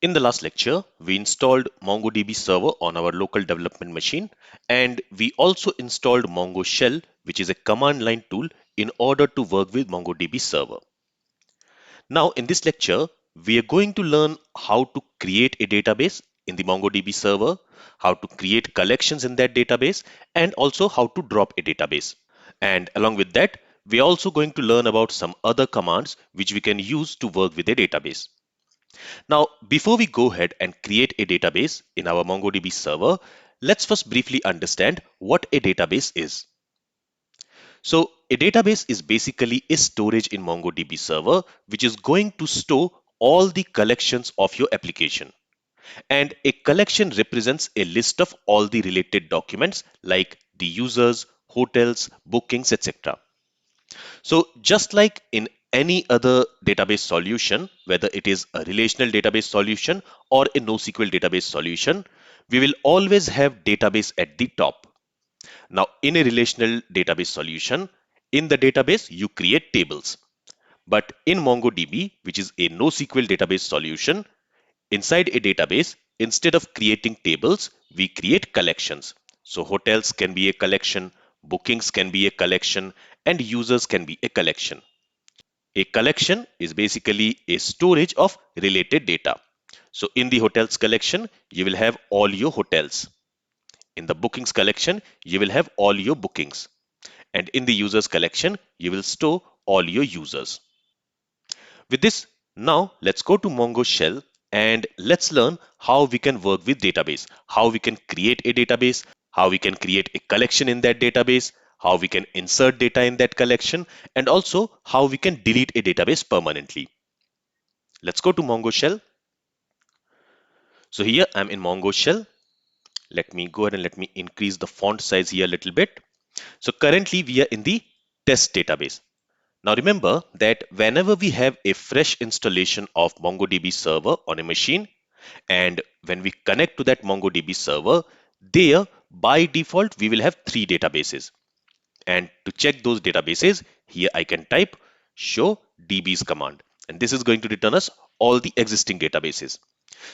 In the last lecture, we installed MongoDB server on our local development machine, and we also installed Mongo Shell, which is a command line tool in order to work with MongoDB server. Now, in this lecture, we are going to learn how to create a database in the MongoDB server, how to create collections in that database, and also how to drop a database. And along with that, we are also going to learn about some other commands which we can use to work with a database. Now, before we go ahead and create a database in our MongoDB server, let's first briefly understand what a database is. So, a database is basically a storage in MongoDB server which is going to store all the collections of your application. And a collection represents a list of all the related documents like the users, hotels, bookings, etc. So just like in any other database solution, whether it is a relational database solution or a NoSQL database solution, we will always have database at the top. Now, in a relational database solution, in the database, you create tables. But in MongoDB, which is a NoSQL database solution, inside a database, instead of creating tables, we create collections. So hotels can be a collection, bookings can be a collection, and users can be a collection. A collection is basically a storage of related data. So in the hotels collection, you will have all your hotels. In the bookings collection, you will have all your bookings. And in the users collection, you will store all your users. With this, now let's go to Mongo Shell and let's learn how we can work with database, how we can create a database, how we can create a collection in that database, how we can insert data in that collection, and also how we can delete a database permanently. Let's go to Mongo Shell. So here I'm in Mongo Shell. Let me go ahead and let me increase the font size here a little bit. So currently we are in the test database. Now remember that whenever we have a fresh installation of MongoDB server on a machine, and when we connect to that MongoDB server, there by default we will have three databases. And to check those databases, here I can type show db's command. And this is going to return us all the existing databases.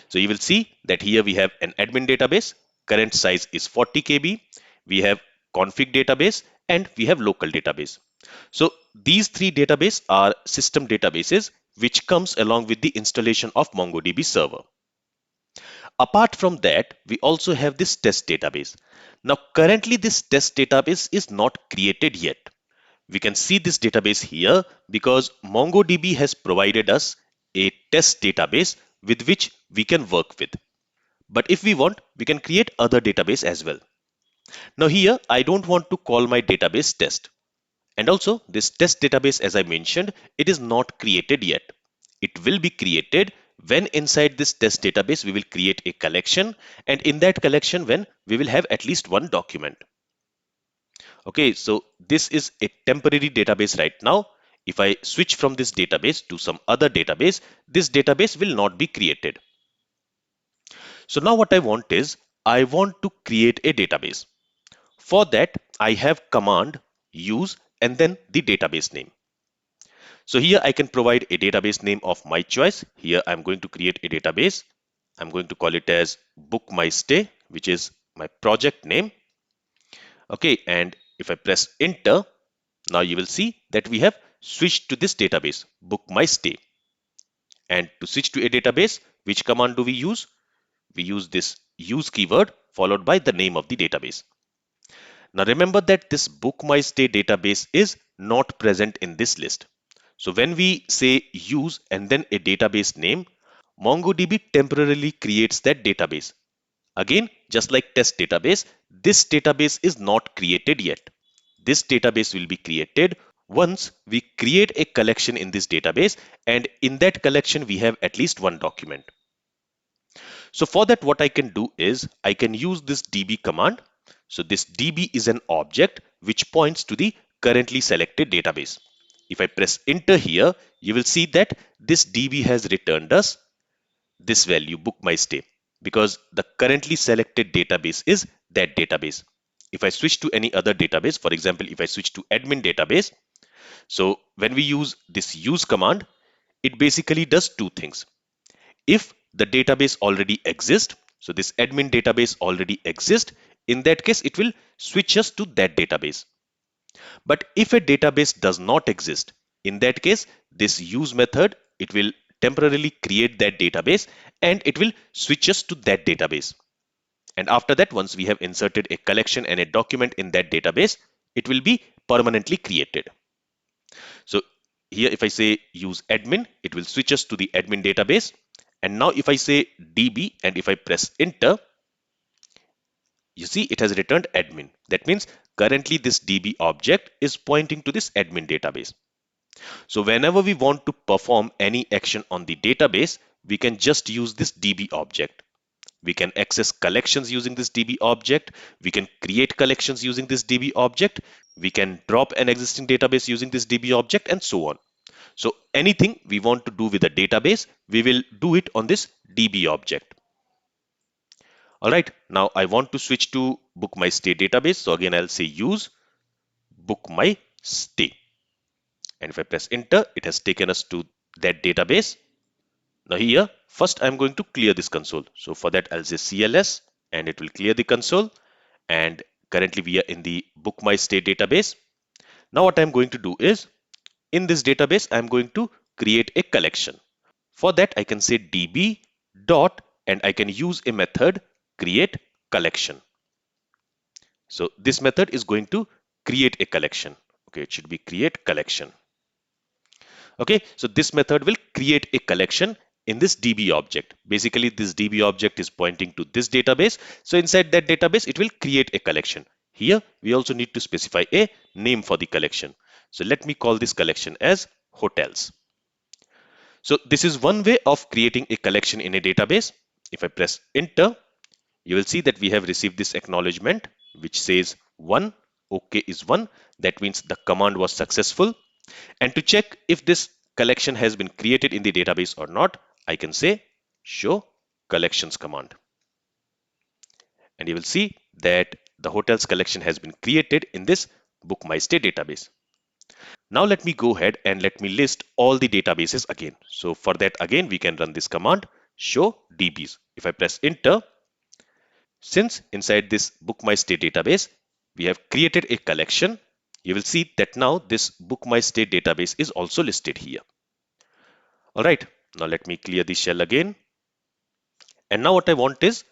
So you will see that here we have an admin database, current size is 40 KB, we have config database, and we have local database. So these three databases are system databases which comes along with the installation of MongoDB server. Apart from that, we also have this test database. Now currently this test database is not created yet. We can see this database here because MongoDB has provided us a test database with which we can work with. But if we want, we can create other database as well. Now here, I don't want to call my database test. And also this test database, as I mentioned, it is not created yet. It will be created when inside this test database, we will create a collection. And in that collection, when we will have at least one document. Okay, so this is a temporary database right now. If I switch from this database to some other database, this database will not be created. So now what I want is, I want to create a database. For that, I have command use and then the database name. So here I can provide a database name of my choice. Here I'm going to create a database. I'm going to call it as book my stay, which is my project name. Okay, and if I press enter, now you will see that we have switched to this database, book my stay. And to switch to a database, which command do we use? We use this use keyword followed by the name of the database. Now remember that this book my stay database is not present in this list. So when we say use and then a database name, MongoDB temporarily creates that database. Again, just like test database, this database is not created yet. This database will be created once we create a collection in this database, and in that collection we have at least one document. So for that, what I can do is I can use this db command. So this db is an object which points to the currently selected database. If I press enter here, you will see that this db has returned us this value book my stay because the currently selected database is that database. If I switch to any other database, for example, if I switch to admin database, so when we use this use command, it basically does two things. If the database already exists. So this admin database already exists. In that case, it will switch us to that database. But if a database does not exist, in that case, this use method, it will temporarily create that database and it will switch us to that database. And after that, once we have inserted a collection and a document in that database, it will be permanently created. So here, if I say use admin, it will switch us to the admin database. And now if I say db and if I press enter, you see it has returned admin. That means currently this db object is pointing to this admin database. So whenever we want to perform any action on the database, we can just use this db object. We can access collections using this db object. We can create collections using this db object. We can drop an existing database using this db object and so on. So anything we want to do with a database, we will do it on this db object. All right, now I want to switch to book my stay database. So again, I'll say use book my stay. And if I press enter, it has taken us to that database. Now here, first I'm going to clear this console. So for that, I'll say CLS and it will clear the console. And currently we are in the book my stay database. Now what I'm going to do is, in this database, I'm going to create a collection. For that, I can say db dot and I can use a method create collection. So this method is going to create a collection. Okay, it should be create collection. Okay, so this method will create a collection in this db object. Basically, this db object is pointing to this database. So inside that database, it will create a collection. Here, we also need to specify a name for the collection. So let me call this collection as hotels. So this is one way of creating a collection in a database. If I press enter, you will see that we have received this acknowledgement which says 1. OK is 1. That means the command was successful. And to check if this collection has been created in the database or not, I can say show collections command. And you will see that the hotels collection has been created in this book my stay database. Now let me go ahead and let me list all the databases again. So for that, again, we can run this command show dbs. If I press enter, since inside this book my stay database, we have created a collection, you will see that now this book my stay database is also listed here. All right, now let me clear the shell again. And now what I want is,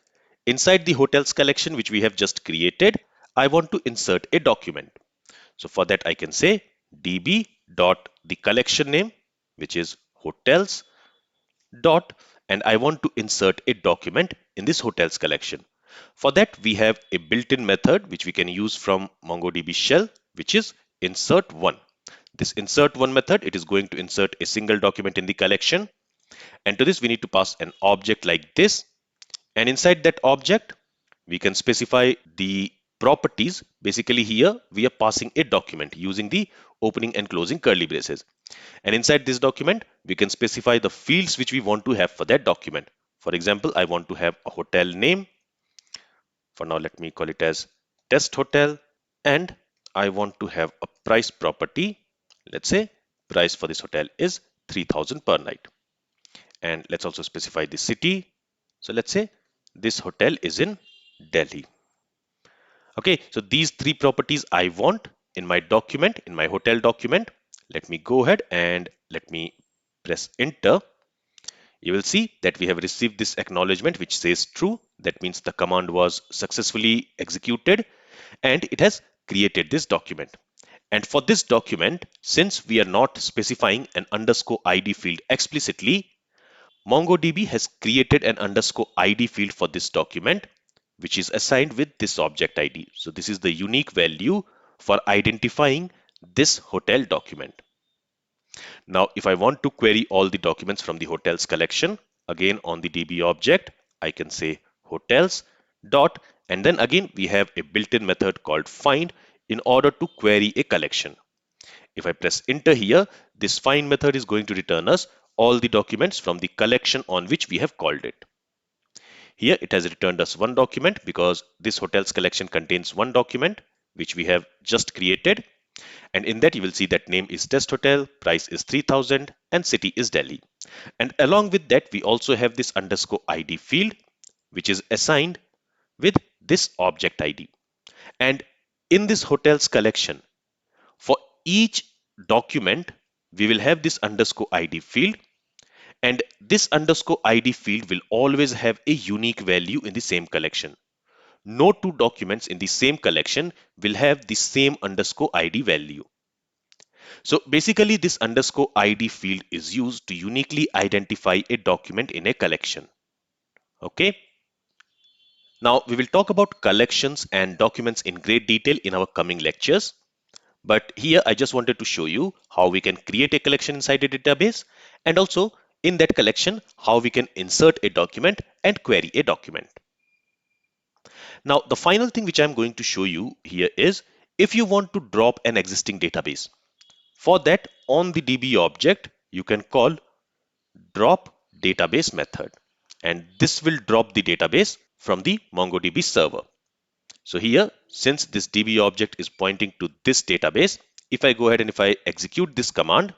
inside the hotels collection which we have just created, I want to insert a document. So for that, I can say db dot the collection name, which is hotels dot, and I want to insert a document in this hotels collection. For that, we have a built-in method which we can use from MongoDB shell, which is insertOne. This insertOne method, it is going to insert a single document in the collection. And to this, we need to pass an object like this. And inside that object, we can specify the properties. Basically here, we are passing a document using the opening and closing curly braces. And inside this document, we can specify the fields which we want to have for that document. For example, I want to have a hotel name. For now, let me call it as test hotel. And I want to have a price property. Let's say price for this hotel is 3000 per night. And let's also specify the city. So let's say this hotel is in Delhi. Okay, so these three properties I want in my document, in my hotel document. Let me go ahead and let me press enter. You will see that we have received this acknowledgement which says true. That means the command was successfully executed and it has created this document. And for this document, since we are not specifying an underscore ID field explicitly, MongoDB has created an underscore ID field for this document, which is assigned with this object ID. So this is the unique value for identifying this hotel document. Now, if I want to query all the documents from the hotels collection, again on the DB object, I can say hotels dot, and then again we have a built-in method called find in order to query a collection. If I press enter here, this find method is going to return us all the documents from the collection on which we have called it. Here it has returned us one document because this hotels collection contains one document which we have just created. And in that you will see that name is Test Hotel, price is 3000 and city is Delhi. And along with that we also have this underscore ID field which is assigned with this object ID. And in this hotels collection, for each document we will have this underscore ID field, and this underscore ID field will always have a unique value in the same collection. No two documents in the same collection will have the same underscore ID value. So basically this underscore ID field is used to uniquely identify a document in a collection. Okay. Now we will talk about collections and documents in great detail in our coming lectures. But here I just wanted to show you how we can create a collection inside a database, and also in that collection how we can insert a document and query a document. Now the final thing which I'm going to show you here is if you want to drop an existing database. For that, on the DB object you can call dropDatabase method, and this will drop the database from the MongoDB server. So here, since this DB object is pointing to this database, if I go ahead and if I execute this command,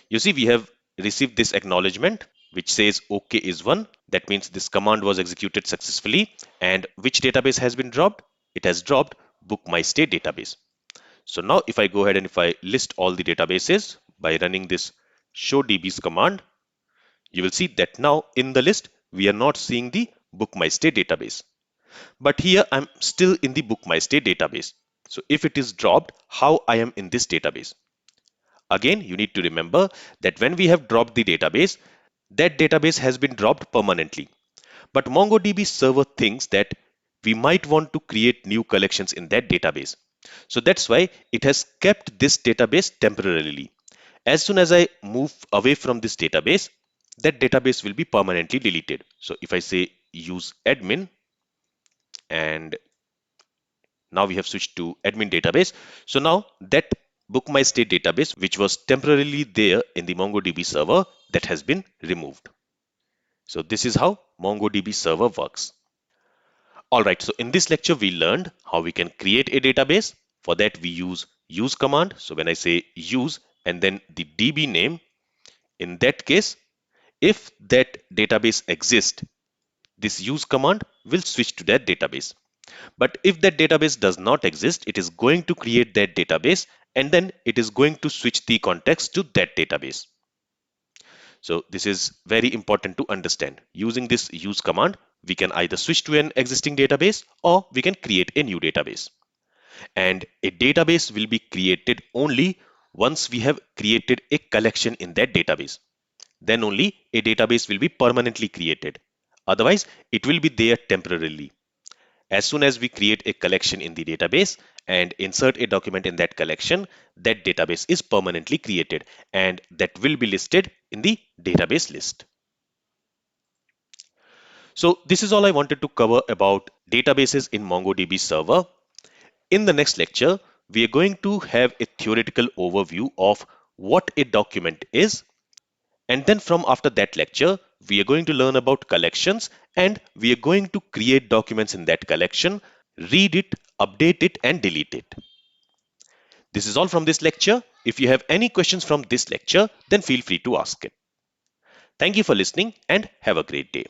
you see we have received this acknowledgement which says OK is 1. That means this command was executed successfully. And which database has been dropped? It has dropped book my stay database. So now if I go ahead and if I list all the databases by running this show db's command, you will see that now in the list we are not seeing the book my stay database. But here I'm still in the book my stay database. So if it is dropped, how I am in this database? Again, you need to remember that when we have dropped the database, that database has been dropped permanently. But MongoDB server thinks that we might want to create new collections in that database. So that's why it has kept this database temporarily. As soon as I move away from this database, that database will be permanently deleted. So if I say use admin, and now we have switched to admin database. So now that book my state database, which was temporarily there in the MongoDB server, that has been removed. So this is how MongoDB server works. All right, so in this lecture, we learned how we can create a database. For that, we use command. So when I say use and then the DB name, in that case, if that database exists, this use command will switch to that database. But if that database does not exist, it is going to create that database and then it is going to switch the context to that database. So this is very important to understand. Using this use command, we can either switch to an existing database or we can create a new database. And a database will be created only once we have created a collection in that database. Then only a database will be permanently created. Otherwise, it will be there temporarily. As soon as we create a collection in the database and insert a document in that collection, that database is permanently created and that will be listed in the database list. So this is all I wanted to cover about databases in MongoDB server. In the next lecture, we are going to have a theoretical overview of what a document is. And then from after that lecture, we are going to learn about collections and we are going to create documents in that collection, read it, update it and delete it. This is all from this lecture. If you have any questions from this lecture, then feel free to ask it. Thank you for listening and have a great day.